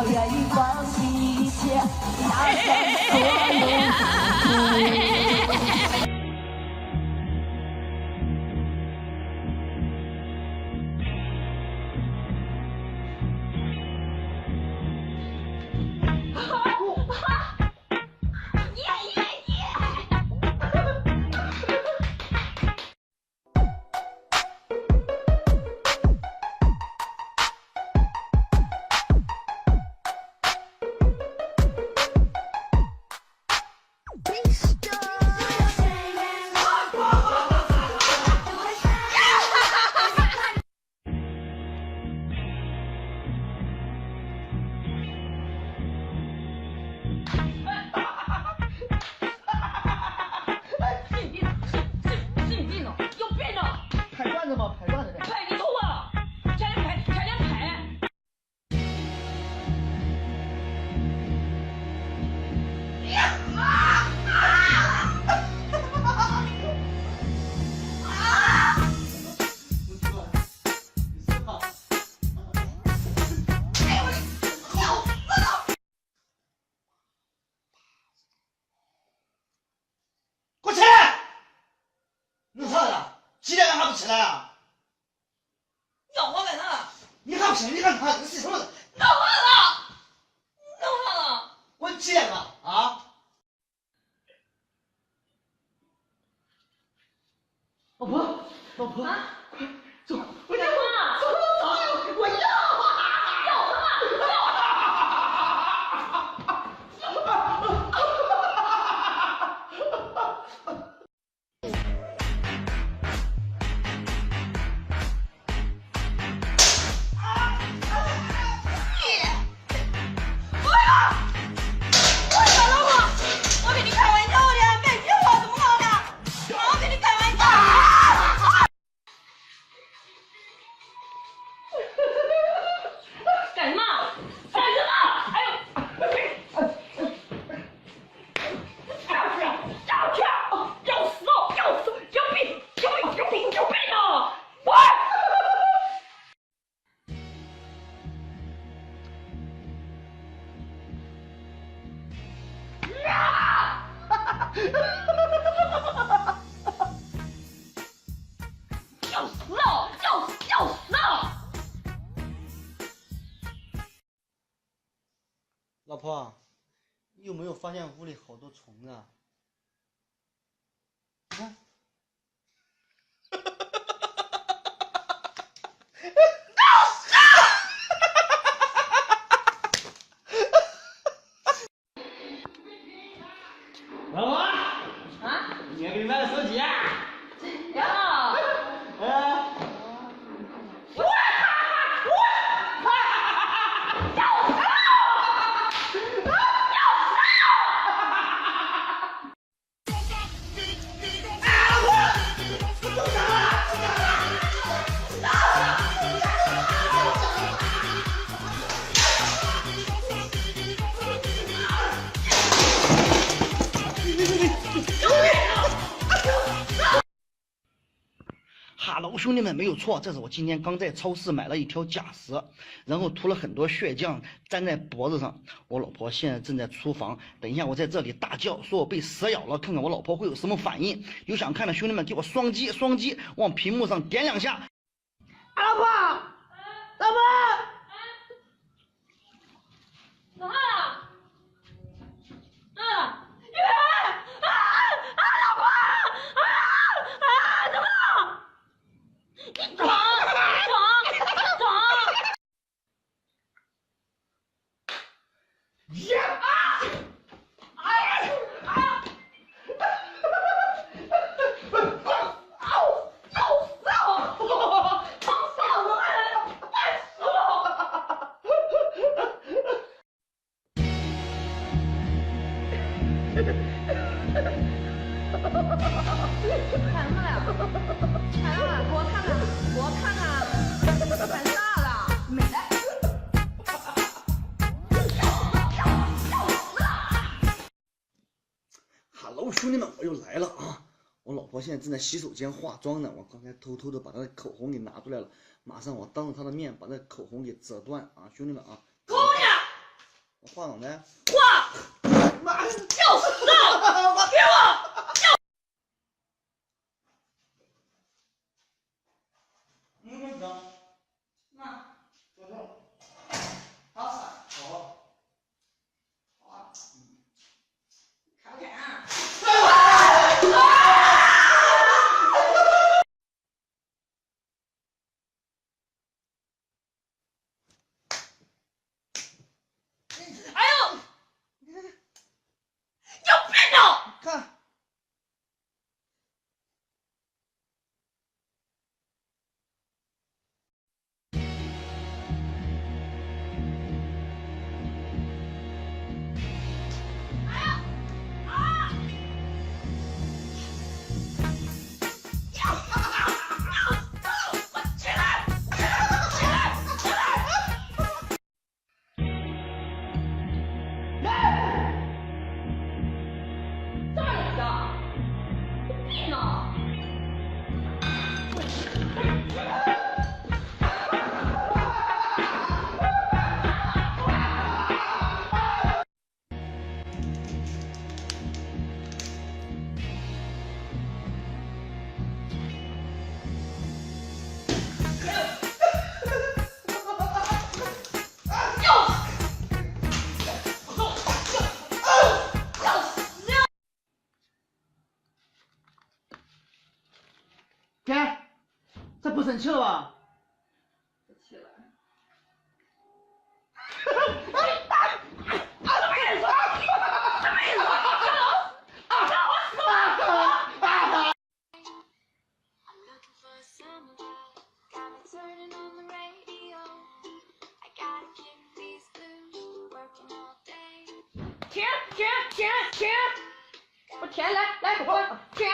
要愿意放弃一切，拿上所有付出。几点了还不起来啊？要我干啥？你还不起来？你干啥？你洗什么的？干啥了？干啥了？我几点了啊？老婆，老婆，啊，快走！我干嘛？走，我要啊！要什么？要死！老婆，你有没有发现屋里好多虫子啊？你看。老婆，啊？今天给你买了手机啊？呀！哈喽，兄弟们，没有错，这是我今天刚在超市买了一条假蛇，然后涂了很多血浆粘在脖子上。我老婆现在正在厨房，等一下我在这里大叫，说我被蛇咬了，看看我老婆会有什么反应。有想看的兄弟们，给我双击，往屏幕上点2下。老婆，老婆，干啥了？看什么了？看什么？给我看看，给我看看，干啥了？没来。哈喽，兄弟们，我又来了啊！我老婆现在正在洗手间化妆呢，我刚才偷偷的把她的口红给拿出来了，马上我当着她的面把那口红给折断啊！兄弟们啊，口红呢？话筒呢？话，妈，要死！给我！行，那坐这儿。好，好。好，开不开啊？哎呦！有病啊！看。天，这不生气了吧？不气了。停！我停，来，我停。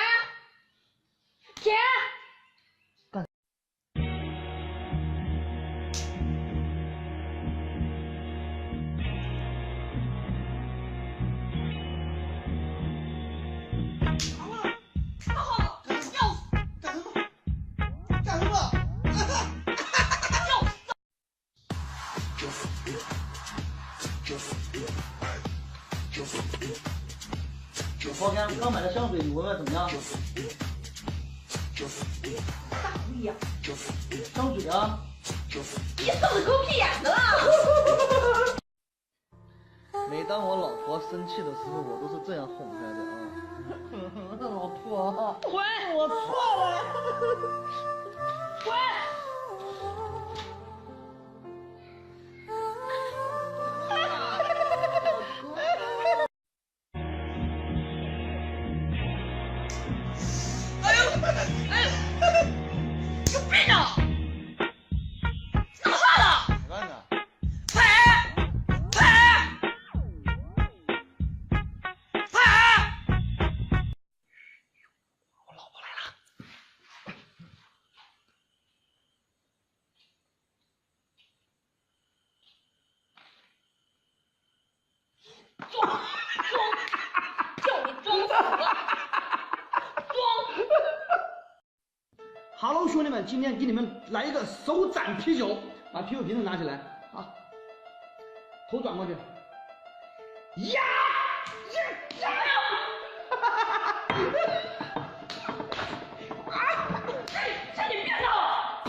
我刚买的香水，你闻闻怎么样？大不一样，香水啊。你是不是狗屁眼子了？每当我老婆生气的时候，我都是这样哄她的啊。老婆，滚！我错了。滚！有病啊！干啥呢？干呢？我老婆来了。装，叫你装死！装！ Hello， 兄弟们，今天给你们来一个手斩啤酒，把啤酒瓶子拿起来啊，头转过去，呀！神经病啊！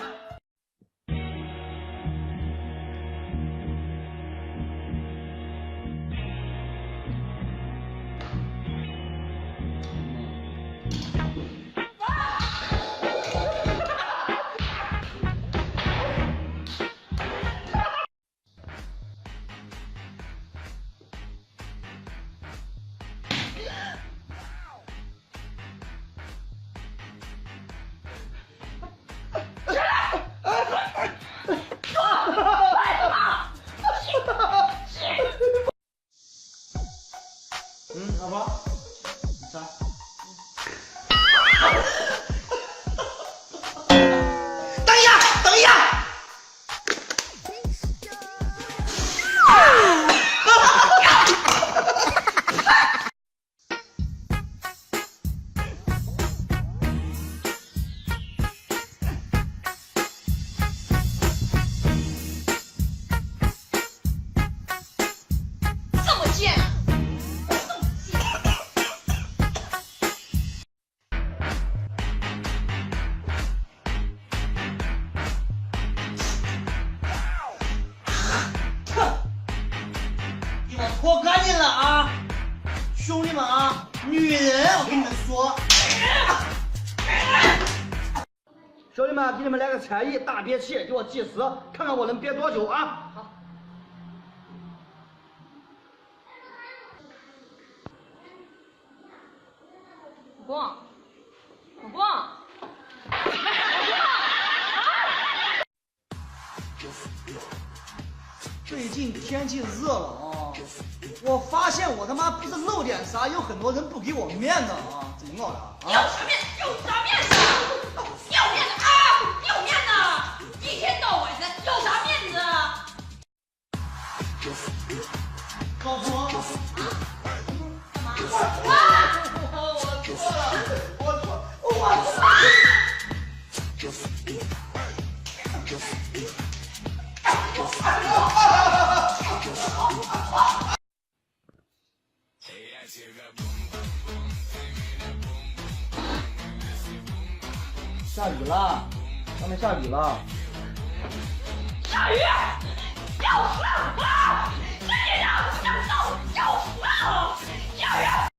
兄弟们啊，女人，我跟你们说，兄弟们，给你们来个才艺，大憋气，给我计时，看看我能憋多久啊！好。老公，最近天气热了啊，我发现我他妈不是露点啥，有很多人不给我面子啊，怎么搞的啊？有啥面子？你有面子啊！你有面子！一天到晚的有啥面子？老婆，干嘛？我错了，我错了。下雨了，外面下雨了。下雨！要死啊！世界上要死要死！下雨！